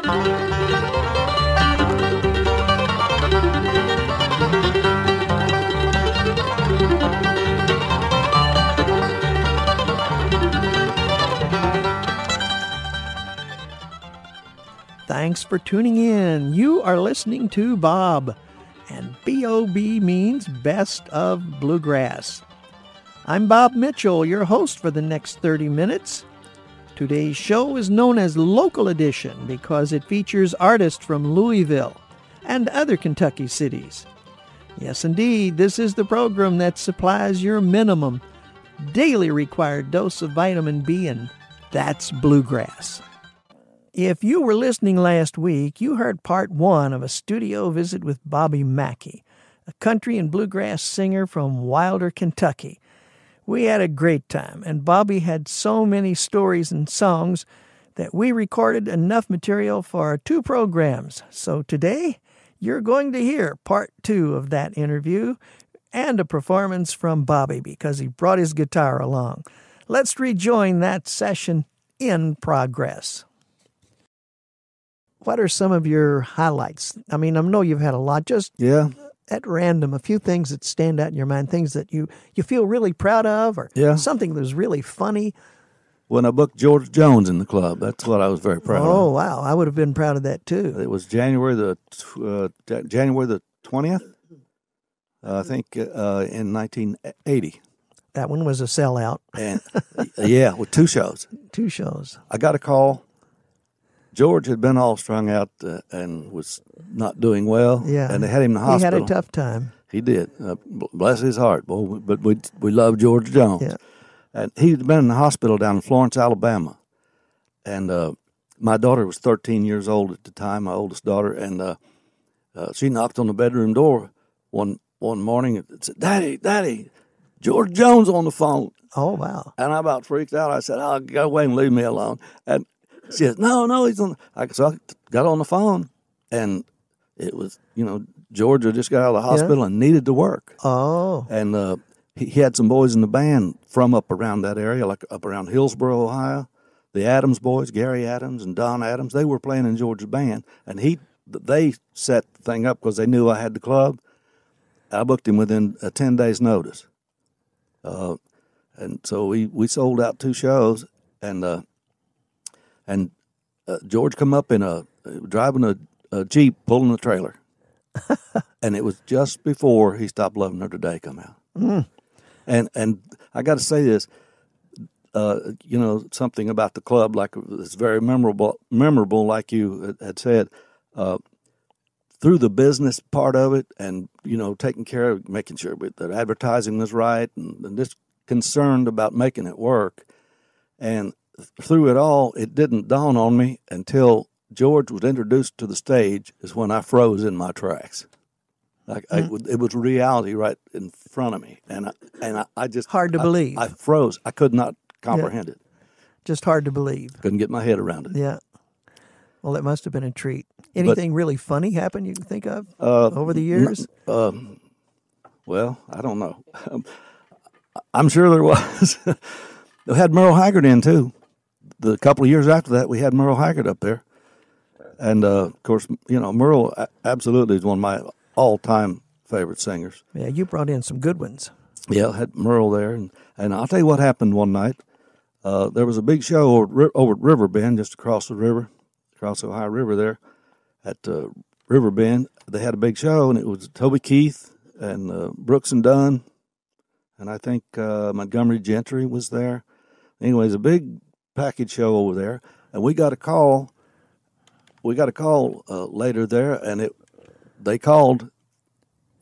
Thanks for tuning in. You are listening to Bob, and B-O-B means Best of Bluegrass. I'm Bob Mitchell, your host for the next 30 minutes. Today's show is known as Local Edition because it features artists from Louisville and other Kentucky cities. Yes, indeed, this is the program that supplies your minimum daily required dose of vitamin B, and that's Bluegrass. If you were listening last week, you heard part one of a studio visit with Bobby Mackey, a country and bluegrass singer from Wilder, Kentucky. We had a great time, and Bobby had so many stories and songs that we recorded enough material for 2 programs. So today, you're going to hear part 2 of that interview and a performance from Bobby because he brought his guitar along. Let's rejoin that session in progress. What are some of your highlights? I mean, I know you've had a lot, just at random, a few things that stand out in your mind, things that you feel really proud of, or something that was really funny. When I booked George Jones in the club, that's what I was very proud of. Oh, wow. I would have been proud of that, too. It was January the 20th, I think, in 1980. That one was a sellout. And with 2 shows. 2 shows. I got a call. George had been all strung out and was not doing well. Yeah. And they had him in the hospital. He had a tough time. He did. Bless his heart, boy. But we love George Jones. Yeah. And he'd been in the hospital down in Florence, Alabama. And my daughter was 13 years old at the time, my oldest daughter. And she knocked on the bedroom door one morning and said, Daddy, George Jones on the phone. Oh, wow. And I about freaked out. I said, oh, go away and leave me alone. And she said, no, he's on. So I got on the phone, and it was, George had just got out of the hospital and needed to work. Oh. And he had some boys in the band from up around that area, like up around Hillsboro, Ohio. The Adams boys, Gary Adams and Don Adams, they were playing in George's band. And they set the thing up because they knew I had the club. I booked him within 10 days' notice. And so we sold out 2 shows, and George come up in driving a Jeep, pulling a trailer. And it was just before He Stopped Loving Her Today come out. Mm. And I got to say this, something about the club, like it's very memorable, like you had said, through the business part of it and, taking care of, making sure that advertising was right and just concerned about making it work. And through it all, it didn't dawn on me until George was introduced to the stage is when I froze in my tracks. It was reality right in front of me. And I just... Hard to believe. I froze. I could not comprehend it. Just hard to believe. Couldn't get my head around it. Yeah. Well, it must have been a treat. Anything really funny happen you can think of over the years? Well, I don't know. I'm sure there was. They had Merle Haggard in, too. The couple of years after that, we had Merle Haggard up there. And, of course, Merle absolutely is one of my all-time favorite singers. Yeah, you brought in some good ones. Yeah, I had Merle there. And I'll tell you what happened one night. There was a big show over at River Bend, just across the river, across the Ohio River there at River Bend. They had a big show, and it was Toby Keith and Brooks and Dunn. And I think Montgomery Gentry was there. Anyways, a big package show over there, and we got a call. Later there, and they called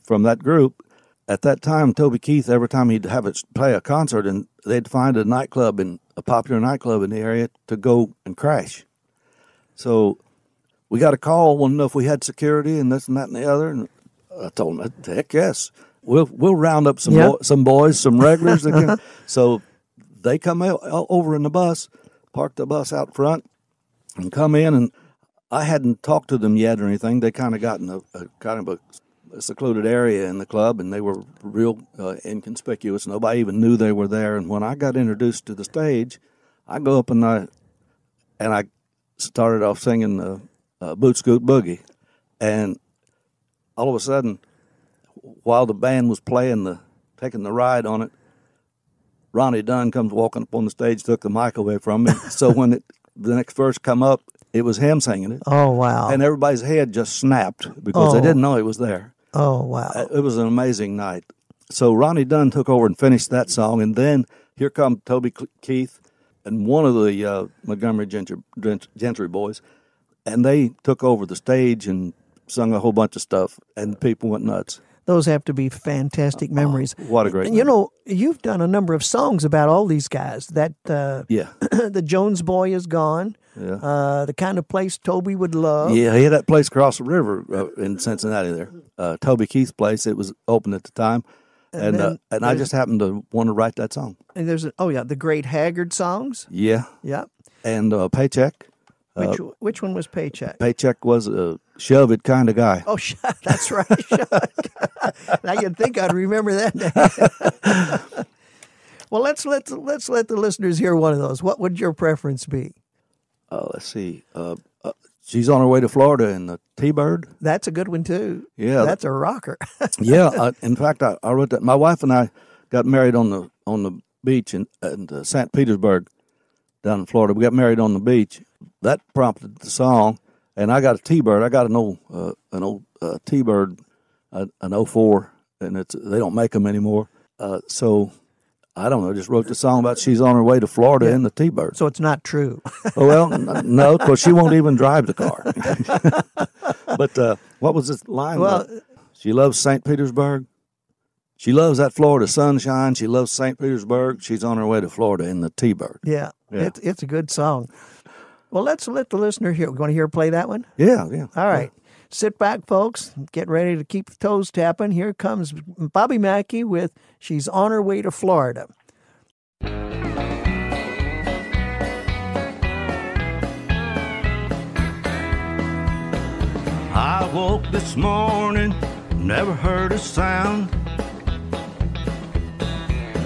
from that group. At that time, Toby Keith, every time he'd have it play a concert, and they'd find a popular nightclub in the area to go and crash. So we got a call, wanted to know if we had security and this and that and the other. And I told them, heck yes, we'll round up some boys, some regulars. So they come over in the bus, parked the bus out front, and come in. And I hadn't talked to them yet or anything. They kind of got in a secluded area in the club, and they were real inconspicuous. Nobody even knew they were there. And when I got introduced to the stage, I go up and I started off singing Wchq Boogie. And all of a sudden, while the band was playing taking the ride on it, Ronnie Dunn comes walking up on the stage, took the mic away from me. So when the next verse come up, it was him singing it. Oh, wow. And everybody's head just snapped because they didn't know he was there. Oh, wow. It was an amazing night. So Ronnie Dunn took over and finished that song, and then here come Toby Keith and one of the Montgomery Gentry boys, and they took over the stage and sung a whole bunch of stuff, and people went nuts. Those have to be fantastic memories. What a great And, you know, you've done a number of songs about all these guys. That the Jones Boy is gone. Yeah. The kind of place Toby would love. Yeah, he had that place across the river in Cincinnati there. Toby Keith's place. It was open at the time. And I just happened to want to write that song. And there's the Great Haggard songs. Yeah. Yeah. And Paycheck. Which one was Paycheck? Paycheck was a shove-it kind of guy. Oh, that's right. Now you'd think I'd remember that. Well, let's let the listeners hear one of those. What would your preference be? Let's see. She's on her way to Florida in the T-Bird. That's a good one too. Yeah, that's a rocker. Yeah. In fact, I wrote that. My wife and I got married on the beach in St. Petersburg, down in Florida. We got married on the beach. That prompted the song, and I got a T-Bird. I got an old T-Bird, an 04, and they don't make them anymore. So I don't know. Just wrote the song about she's on her way to Florida in the T-Bird. So it's not true. Well, no, because she won't even drive the car. But what was this line? Well, she loves St. Petersburg. She loves that Florida sunshine. She loves St. Petersburg. She's on her way to Florida in the T-Bird. Yeah. It's a good song. Well, let's let the listener hear. We want to hear her play that one? Yeah. All right. Sit back, folks. Get ready to keep the toes tapping. Here comes Bobby Mackey with She's on Her Way to Florida. I woke this morning, never heard a sound.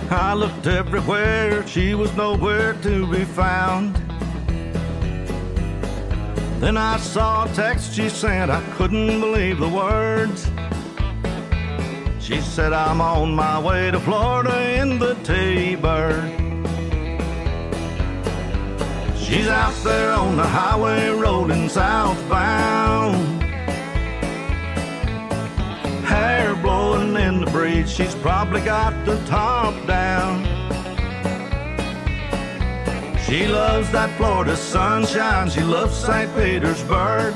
I looked everywhere, she was nowhere to be found. Then I saw a text she sent, I couldn't believe the words. She said, I'm on my way to Florida in the T-Bird. She's out there on the highway rolling southbound. Hair blowing in the breeze, she's probably got the top down. She loves that Florida sunshine, she loves St. Petersburg.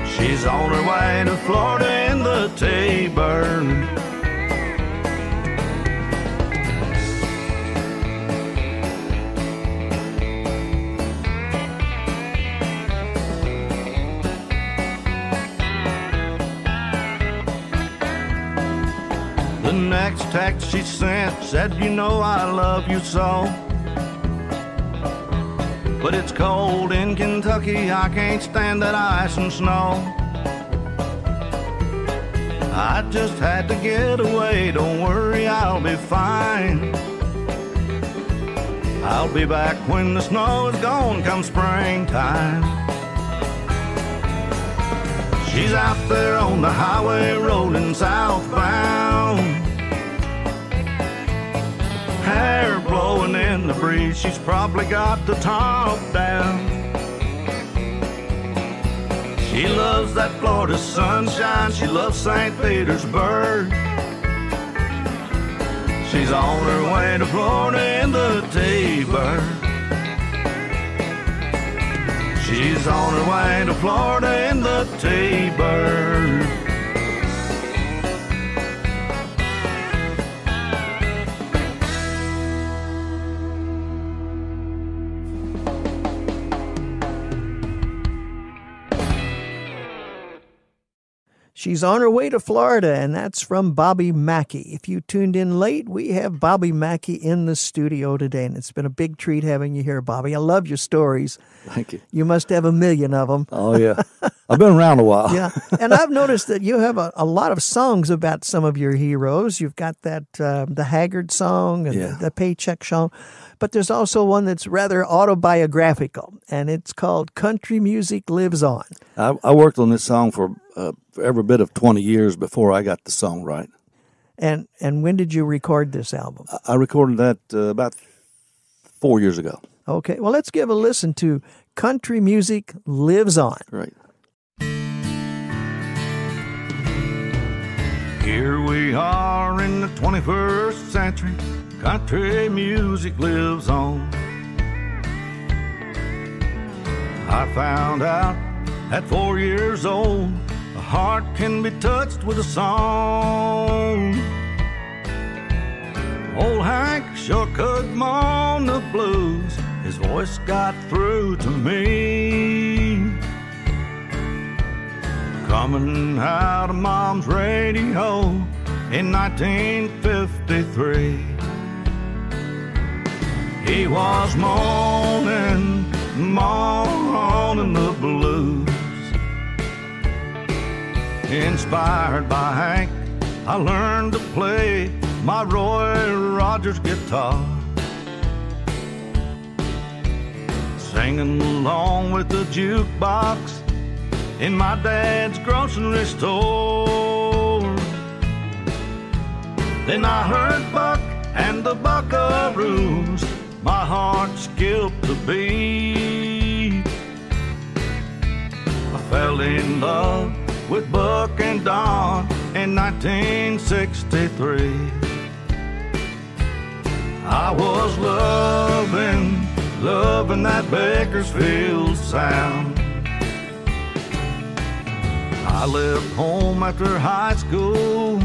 She's on her way to Florida in the T-Bird. The next text she sent said, you know I love you so, but it's cold in Kentucky, I can't stand that ice and snow. I just had to get away, don't worry, I'll be fine. I'll be back when the snow is gone come springtime. She's out there on the highway rolling southbound. Hair blowing in the breeze, she's probably got the top down. She loves that Florida sunshine, she loves St. Petersburg. She's on her way to Florida in the T-Bird. She's on her way to Florida in the T-Bird. She's on her way to Florida, and that's from Bobby Mackey. If you tuned in late, we have Bobby Mackey in the studio today, and it's been a big treat having you here, Bobby. I love your stories. Thank you. You must have a million of them. Oh, yeah. I've been around a while. Yeah, and I've noticed that you have a lot of songs about some of your heroes. You've got that the Haggard song and the Paycheck song, but there's also one that's rather autobiographical, and it's called "Country Music Lives On." I worked on this song for every bit of 20 years before I got the song right. And when did you record this album? I recorded that about 4 years ago. Okay, well, let's give a listen to "Country Music Lives On." Right. Here we are in the 21st century, country music lives on. I found out at 4 years old, a heart can be touched with a song. Old Hank sure could moan the blues, his voice got through to me. Coming out of Mom's radio in 1953. He was moaning the blues. Inspired by Hank, I learned to play my Roy Rogers guitar, singing along with the jukebox in my dad's grocery store. Then I heard Buck and the Buckaroos, my heart skipped a beat. I fell in love with Buck and Don in 1963. I was loving that Bakersfield sound. I left home after high school,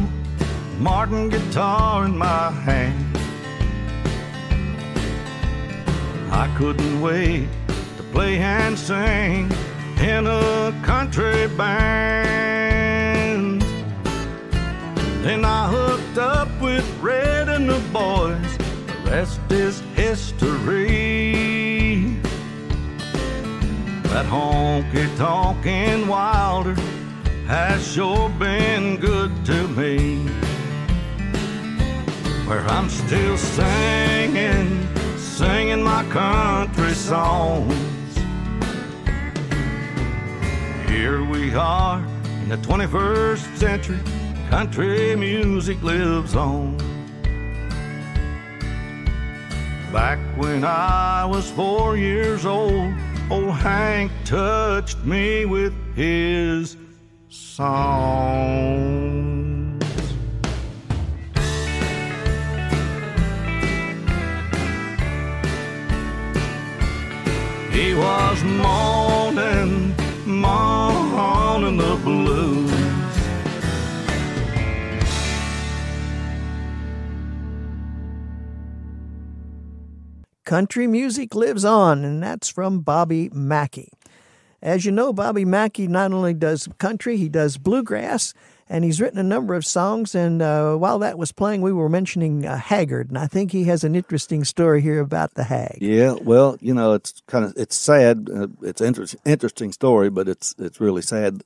Martin guitar in my hand. I couldn't wait to play and sing in a country band. Then I hooked up with Red and the boys, the rest is history. That honky-tonkin' Wilder has sure been good to me, where I'm still singing my country songs. Here we are in the 21st century, country music lives on. Back when I was 4 years old, old Hank touched me with his songs. He was moaning the blues. Country Music Lives On, and that's from Bobby Mackey. As you know, Bobby Mackey not only does country, he does bluegrass, and he's written a number of songs. And while that was playing, we were mentioning Haggard, and I think he has an interesting story here about the Hag. Yeah, well, you know, it's sad. It's an interesting story, but it's really sad.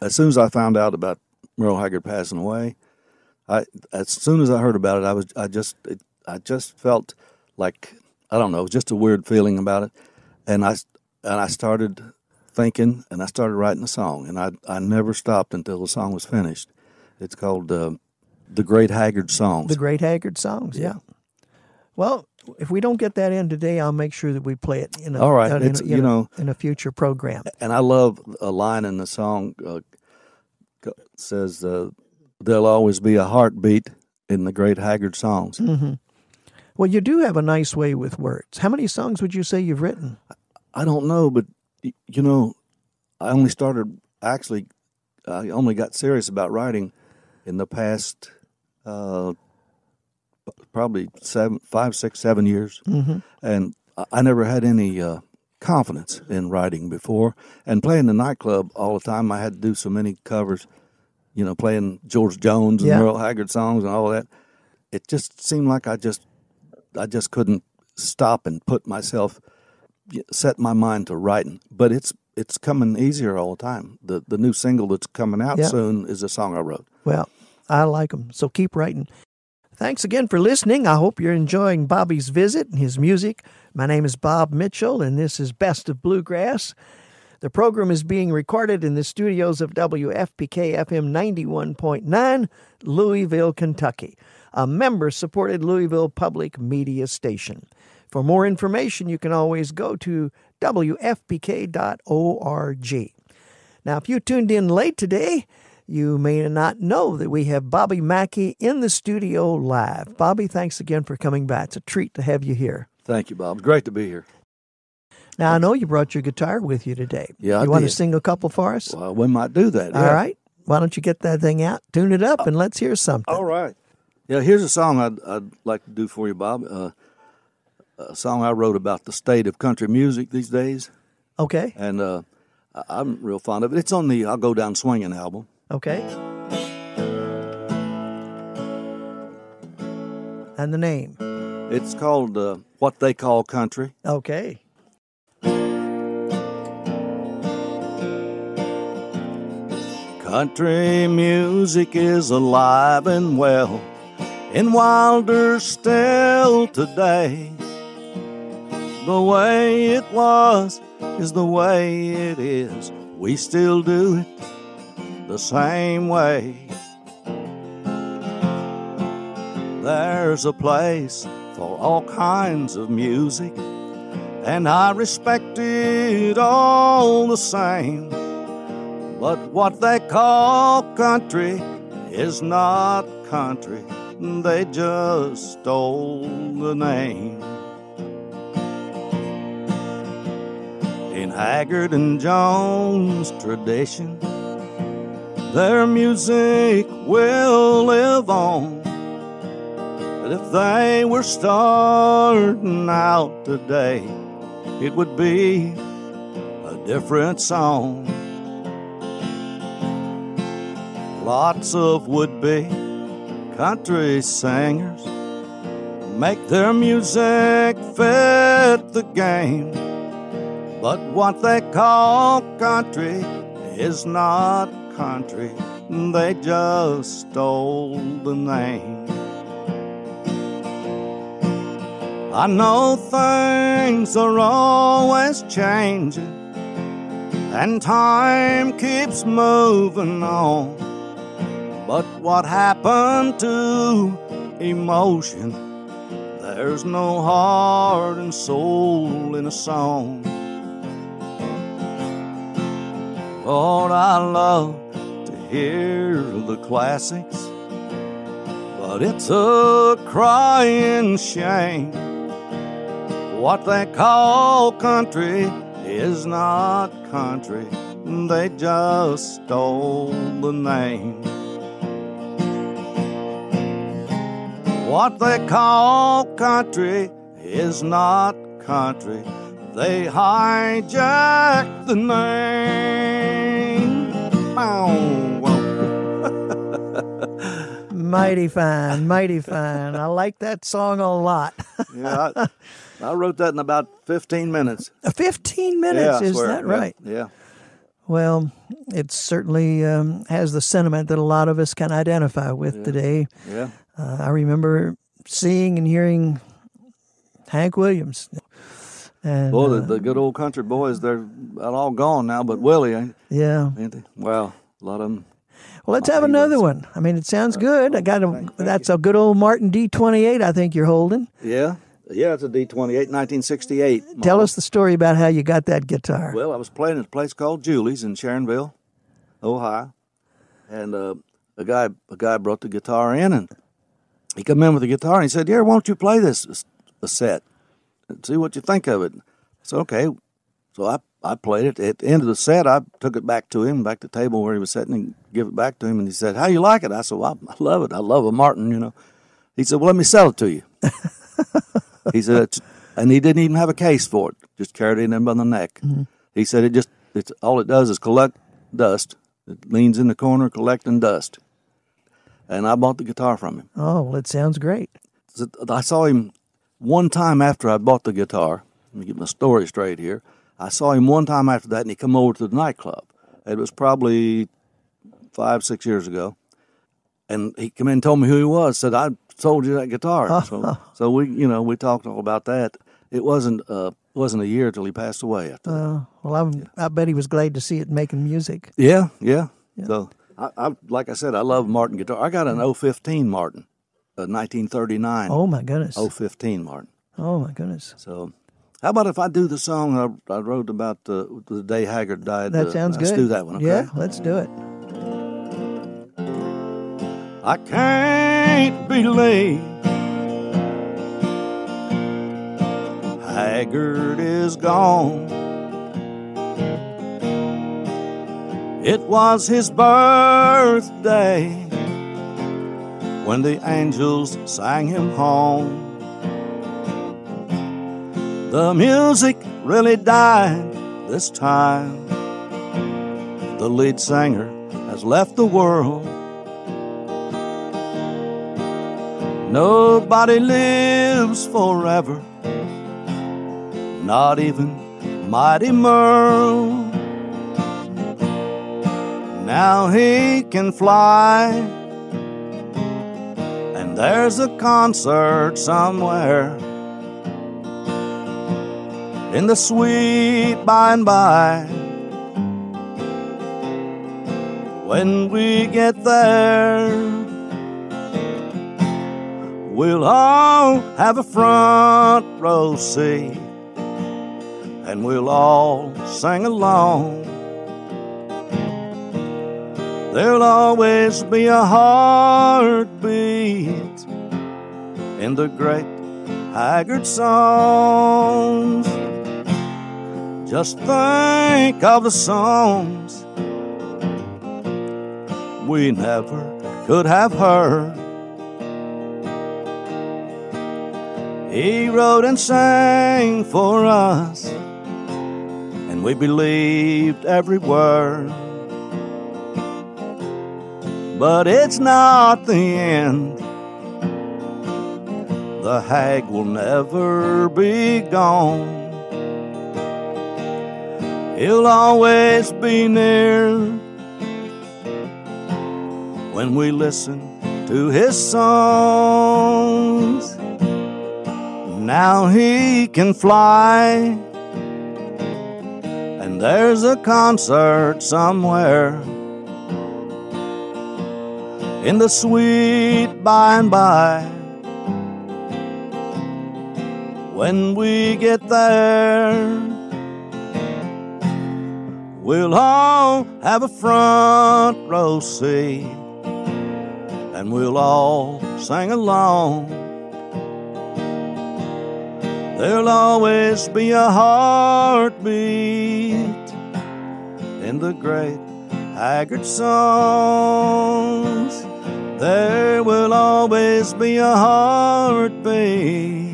As soon as I found out about Merle Haggard passing away, as soon as I heard about it, I just felt like, I don't know, just a weird feeling about it, and I started thinking, and I started writing a song, and I never stopped until the song was finished. It's called The Great Haggard Songs. The Great Haggard Songs, yeah. Well, if we don't get that in today, I'll make sure that we play it in a future program. And I love a line in the song says, "There'll always be a heartbeat in the Great Haggard Songs." Mm-hmm. Well, you do have a nice way with words. How many songs would you say you've written? I don't know, but you know, I only got serious about writing in the past probably 5, 6, 7 years. Mm-hmm. And I never had any confidence in writing before. And playing the nightclub all the time, I had to do so many covers, you know, playing George Jones and Merle Haggard songs and all that. It just seemed like I just couldn't stop and set my mind to writing. But it's coming easier all the time. The new single that's coming out soon is a song I wrote. Well, I like them, so keep writing. Thanks again for listening. I hope you're enjoying Bobby's visit and his music. My name is Bob Mitchell, and this is Best of Bluegrass. The program is being recorded in the studios of WFPK FM 91.9, Louisville, Kentucky, a member-supported Louisville public media station. For more information, you can always go to WFPK.org. Now, if you tuned in late today, you may not know that we have Bobby Mackey in the studio live. Bobby, thanks again for coming by. It's a treat to have you here. Thank you, Bob. It's great to be here. Now, I know you brought your guitar with you today. Yeah, You want to sing a couple for us? Well, we might do that. All right. Why don't you get that thing out, tune it up, and let's hear something. All right. Yeah, here's a song I'd like to do for you, Bob. A song I wrote about the state of country music these days. Okay. And I'm real fond of it. It's on the I'll Go Down Swinging album. Okay. And the name? It's called What They Call Country. Okay. Country music is alive and well, and wilder still today. The way it was is the way it is. We still do it the same way. There's a place for all kinds of music, and I respect it all the same. But what they call country is not country. They just stole the name. In Haggard and Jones' tradition, their music will live on. But if they were starting out today, it would be a different song. Lots of would-be country singers make their music fit the game. But what they call country is not country. They just stole the name. I know things are always changing, and time keeps moving on. But what happened to emotion? There's no heart and soul in a song. Lord, I love to hear the classics, but it's a crying shame. What they call country is not country. They just stole the name. What they call country is not country. They hijacked the name. Mighty fine, mighty fine. I like that song a lot. Yeah, I wrote that in about 15 minutes. 15 minutes, is that right? Yeah. Well, it certainly has the sentiment that a lot of us can identify with today. Yeah. I remember seeing and hearing Hank Williams. And, boy, the good old country boys, they're all gone now, but Willie, yeah. Ain't they? Well, a lot of them. Well, let's have another one. I mean, it sounds good. That's a good old Martin D28 I think you're holding. Yeah. Yeah, it's a D28, 1968. Tell us the story about how you got that guitar. Well, I was playing at a place called Julie's in Sharonville, Ohio, and a guy brought the guitar in, and he come in with the guitar, and he said, "Yeah, why don't you play this a set and see what you think of it?" I said, "Okay." So I played it. At the end of the set, I took it back to him, back to the table where he was sitting, and give it back to him, and he said, "How you like it?" I said, "Well, I love it. I love a Martin, you know." He said, "Well, let me sell it to you." He said, and he didn't even have a case for it. Just carried it in by the neck. Mm-hmm. He said, it's all it does is collect dust. It leans in the corner collecting dust. And I bought the guitar from him. Oh, well, it sounds great. I saw him one time after I bought the guitar. Let me get my story straight here. I saw him one time after that, and he come over to the nightclub. It was probably 5-6 years ago. And he come in and told me who he was, said, I sold you that guitar. So we talked all about that. It wasn't a year till he passed away after that. Well, I bet he was glad to see it making music. Yeah. So, I like I said, I love Martin guitar. I got an 015 Martin, 1939. Oh, my goodness. 015 Martin. Oh, my goodness. So, how about if I do the song I wrote about the day Haggard died? That sounds good. Let's do that one, okay? Yeah, let's do it. I can't believe Haggard is gone. It was his birthday when the angels sang him home. The music really died this time. The lead singer has left the world. Nobody lives forever, not even Mighty Merle. Now he can fly, and there's a concert somewhere in the sweet by and by. When we get there, we'll all have a front row seat, and we'll all sing along. There'll always be a heartbeat in the great Haggard songs. Just think of the songs we never could have heard. He wrote and sang for us, and we believed every word. But it's not the end. The hag will never be gone. He'll always be near when we listen to his songs. Now he can fly, and there's a concert somewhere in the sweet by and by. When we get there, we'll all have a front row seat, and we'll all sing along. There'll always be a heartbeat in the great Haggard songs. There will always be a heartbeat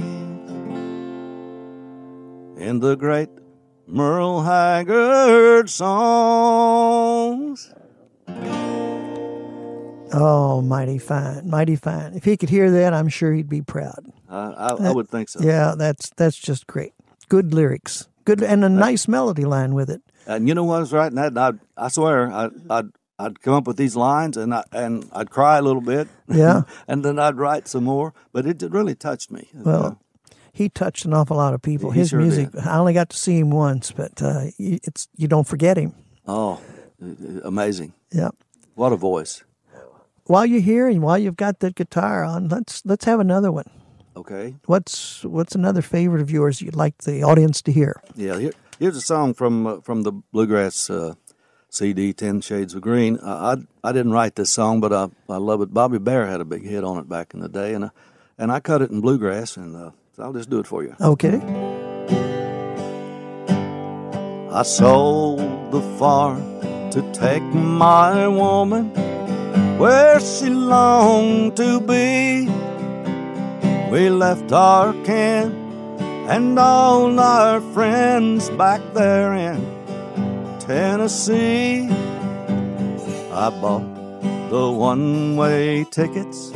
in the great Merle Haggard songs. Oh, mighty fine, mighty fine. If he could hear that, I'm sure he'd be proud. I would think so. Yeah, that's just great. Good lyrics, good, and a nice melody line with it. And you know what I was writing that? And I swear, I'd come up with these lines, and I'd cry a little bit. Yeah. And then I'd write some more. But it really touched me. Well, he touched an awful lot of people. He His sure music, did. I only got to see him once, but you don't forget him. Oh, amazing. Yeah. What a voice. While you're here and while you've got that guitar on, let's have another one. Okay. What's another favorite of yours you'd like the audience to hear? Yeah, here's a song from the Bluegrass CD, 10 Shades of Green. I didn't write this song, but I love it. Bobby Bear had a big hit on it back in the day, and I cut it in Bluegrass, and so I'll just do it for you. Okay. I sold the farm to take my woman where she longed to be. We left our kin and all our friends back there in Tennessee. I bought the one-way tickets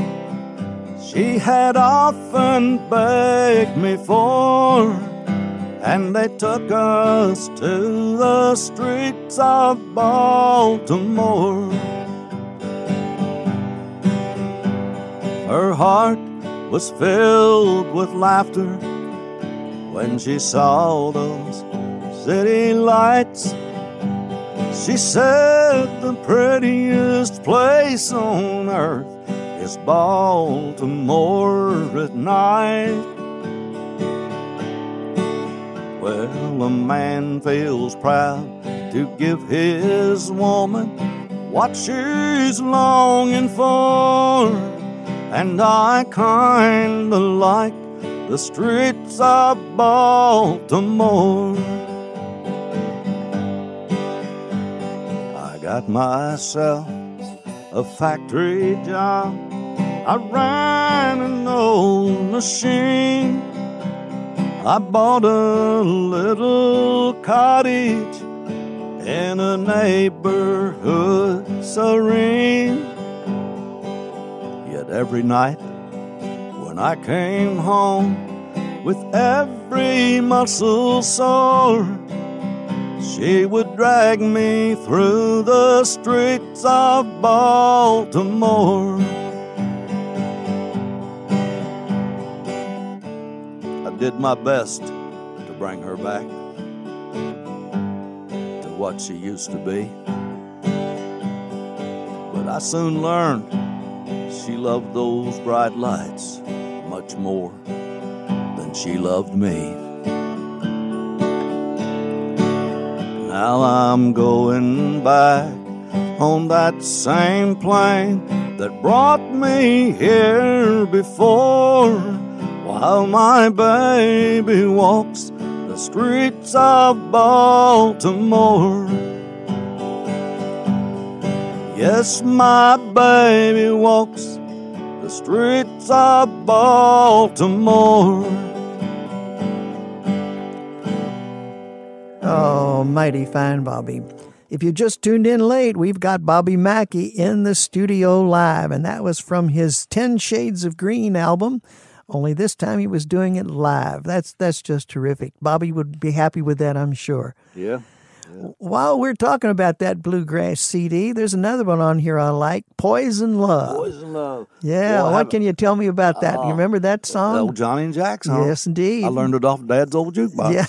she had often begged me for, and they took us to the streets of Baltimore. Her heart was filled with laughter when she saw those city lights. She said the prettiest place on earth is Baltimore at night. Well, a man feels proud to give his woman what she's longing for, and I kinda like the streets of Baltimore. I got myself a factory job. I ran an old machine. I bought a little cottage in a neighborhood serene. Yet every night when I came home with every muscle sore, she would drag me through the streets of Baltimore. I did my best to bring her back to what she used to be, but I soon learned she loved those bright lights much more than she loved me. Now I'm going back on that same plane that brought me here before, while my baby walks the streets of Baltimore. Yes, my baby walks the streets of Baltimore. Oh, mighty fine, Bobby. If you just tuned in late, we've got Bobby Mackey in the studio live, and that was from his 10 Shades of Green album, only this time he was doing it live. That's just terrific. Bobby would be happy with that, I'm sure. Yeah. While we're talking about that Bluegrass CD, there's another one on here I like, Poison Love. Poison Love. Yeah, Well, what can you tell me about that? You remember that song? The old Johnny and Jack song. Yes, indeed. I learned it off Dad's old jukebox. Yeah.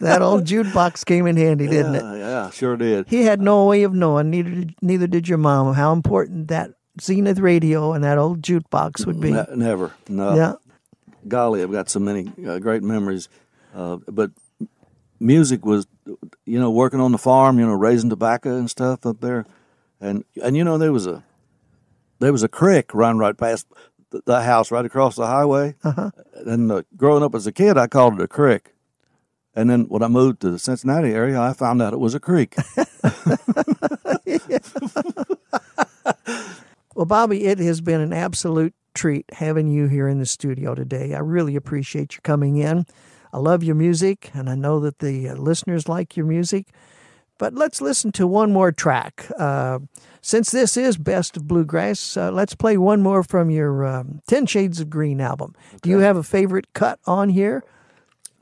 That old jukebox came in handy, didn't it? Yeah, sure did. He had no way of knowing, neither did your mom, how important that Zenith radio and that old jukebox would be. Never. No. Yeah. Golly, I've got so many great memories. But music was, working on the farm, raising tobacco and stuff up there. And there was a creek running right past the house right across the highway. Uh-huh. And growing up as a kid, I called it a crick. And then when I moved to the Cincinnati area, I found out it was a creek. Well, Bobby, it has been an absolute treat having you here in the studio today. I really appreciate you coming in. I love your music, and I know that the listeners like your music. But let's listen to one more track. Since this is Best of Bluegrass, let's play one more from your 10 Shades of Green album. Okay. Do you have a favorite cut on here?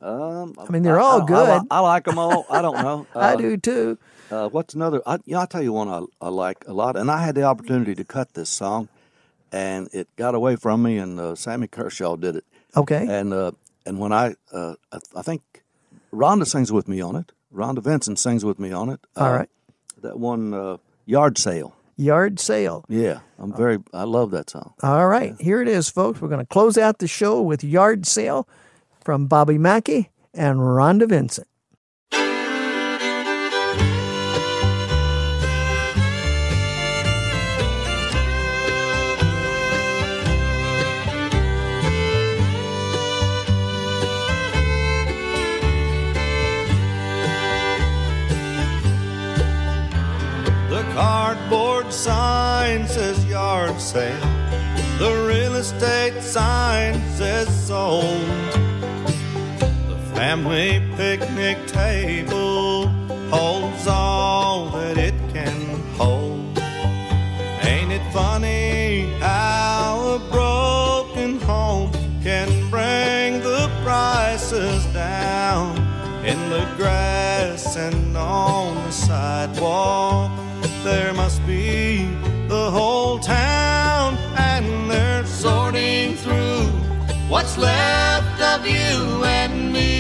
They're all good. I like them all. I don't know. I do too. What's another? I'll tell you one I like a lot. And I had the opportunity to cut this song, and it got away from me, and Sammy Kershaw did it. Okay. And when I think Rhonda sings with me on it. Rhonda Vincent sings with me on it. All right. That one, Yard Sale. Yard Sale. Yeah, I love that song. All right, yeah. Here it is, folks. We're going to close out the show with Yard Sale from Bobby Mackey and Rhonda Vincent. Cardboard sign says yard sale. The real estate sign says sold. The family picnic table holds all that it can hold. Ain't it funny how a broken home can bring the prices down? down in the grass and on the sidewalk. There must be the whole town, and they're sorting through what's left of you and me.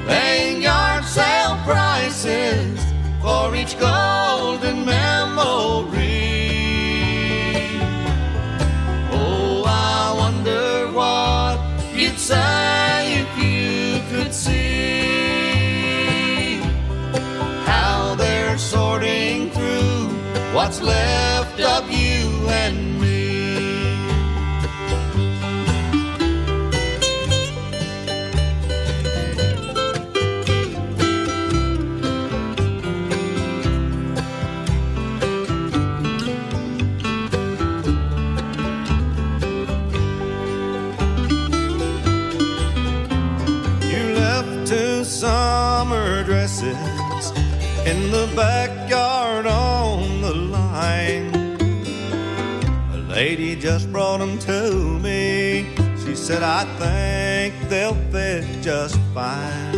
Paying yard sale prices for each golden memory. Oh, I wonder what you'd say if you could see how they're sorting through what's left of you and me. Summer dresses in the backyard on the line. A lady just brought them to me. She said, I think they'll fit just fine.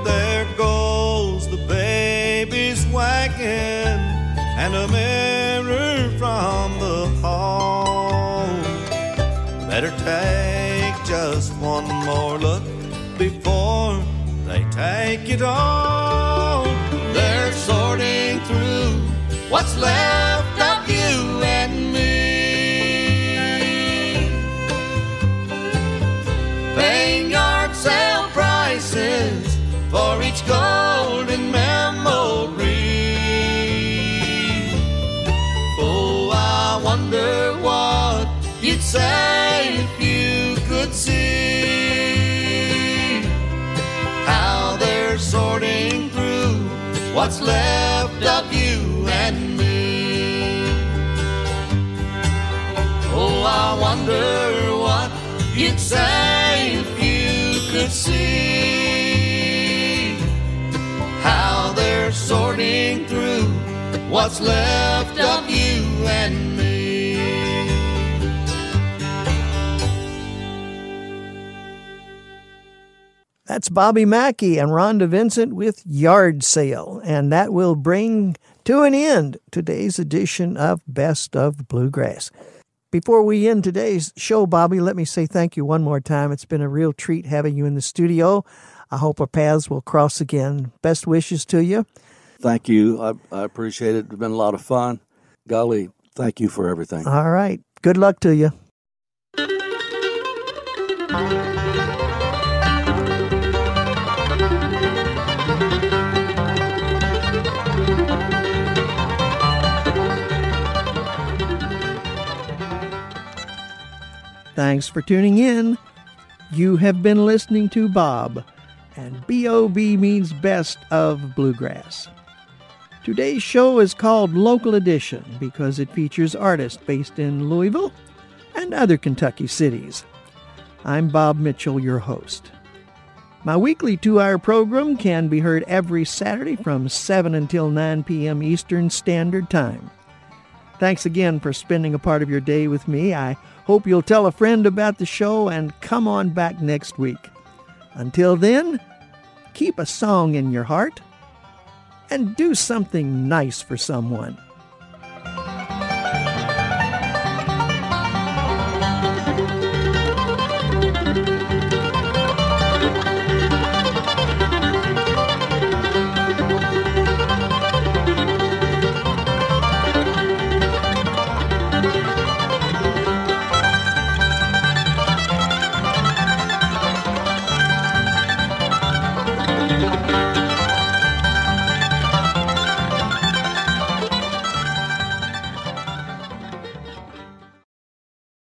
There goes the baby's wagon and a mirror from the hall. Better take just one more look before they take it all. They're sorting through what's left of you and me. Paying yard sale prices for each golden memory. Oh, I wonder what you'd say if you could see how they're sorting through what's left of you and me. Oh, I wonder what you'd say if you could see how they're sorting through what's left of you and me. That's Bobby Mackey and Rhonda Vincent with Yard Sale, and that will bring to an end today's edition of Best of Bluegrass. Before we end today's show, Bobby, let me say thank you one more time. It's been a real treat having you in the studio. I hope our paths will cross again. Best wishes to you. Thank you. I appreciate it. It's been a lot of fun. Golly, thank you for everything. All right. Good luck to you. Thanks for tuning in. You have been listening to Bob, and B.O.B. means Best of Bluegrass. Today's show is called Local Edition because it features artists based in Louisville and other Kentucky cities. I'm Bob Mitchell, your host. My weekly 2-hour program can be heard every Saturday from 7 until 9 p.m. Eastern Standard Time. Thanks again for spending a part of your day with me. I hope you'll tell a friend about the show and come on back next week. Until then, keep a song in your heart and do something nice for someone.